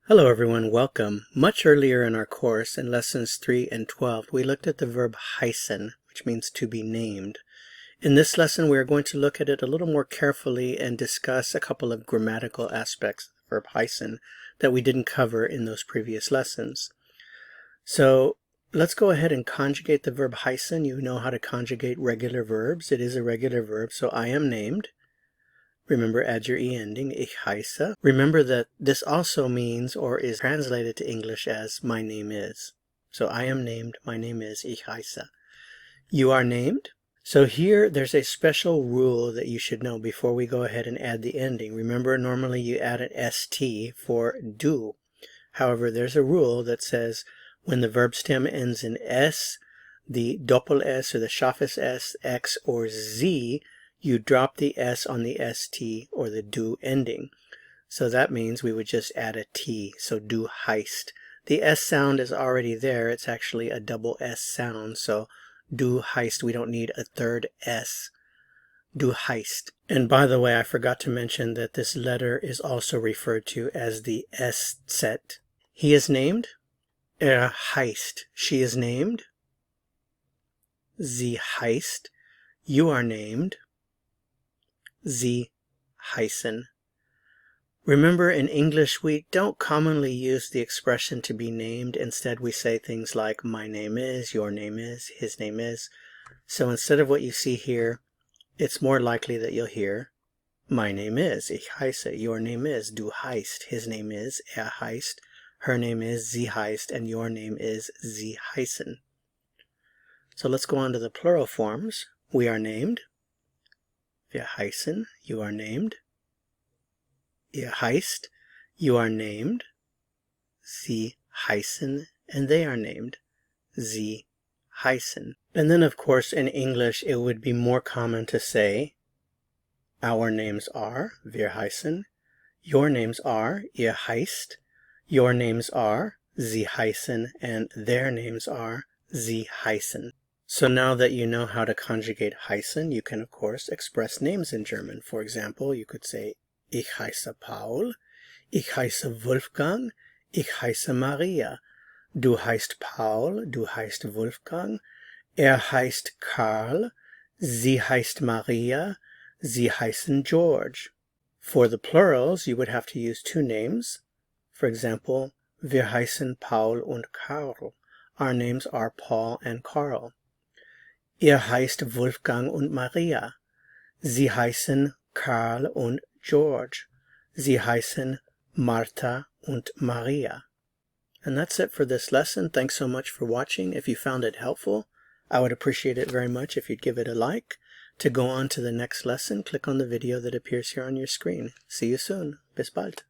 Hello everyone, welcome. Much earlier in our course, in lessons 3 and 12, we looked at the verb HEIßEN, which means to be named. In this lesson, we are going to look at it a little more carefully and discuss a couple of grammatical aspects of the verb HEIßEN that we didn't cover in those previous lessons. So let's go ahead and conjugate the verb HEIßEN. You know how to conjugate regular verbs. It is a regular verb, so I am named. Remember, add your E ending, ich heiße. Remember that this also means or is translated to English as my name is. So I am named, my name is, ich heiße. You are named. So here there's a special rule that you should know before we go ahead and add the ending. Remember, normally you add an ST for du. However, there's a rule that says when the verb stem ends in S, the doppel S or the scharfes S, X, or Z, you drop the S on the ST or the du ending. So that means we would just add a T, so du heißt. The S sound is already there. It's actually a double S sound, so du heißt, we don't need a third S. Du heißt. And by the way, I forgot to mention that this letter is also referred to as the S-set. He is named. Heißt. She is named. Sie heißt. You are named. Sie heißen. Remember, in English, we don't commonly use the expression to be named. Instead, we say things like my name is, your name is, his name is. So instead of what you see here, it's more likely that you'll hear my name is, ich heiße, your name is, du heißt, his name is, heißt, her name is, sie heißt, and your name is, sie heißen. So let's go on to the plural forms. We are named. Wir heißen, you are named. Ihr heißt, you are named. Sie heißen, and they are named. Sie heißen. And then, of course, in English, it would be more common to say, our names are, wir heißen. Your names are, ihr heißt. Your names are, sie heißen, and their names are, sie heißen. So now that you know how to conjugate heißen, you can of course express names in German. For example, you could say, ich heiße Paul, ich heiße Wolfgang, ich heiße Maria. Du heißt Paul, du heißt Wolfgang, heißt Karl, sie heißt Maria, sie heißen George. For the plurals, you would have to use two names. For example, wir heißen Paul und Karl. Our names are Paul and Karl. Ihr heißt Wolfgang und Maria. Sie heißen Karl und George. Sie heißen Martha und Maria. And that's it for this lesson. Thanks so much for watching. If you found it helpful, I would appreciate it very much if you'd give it a like. To go on to the next lesson, click on the video that appears here on your screen. See you soon. Bis bald.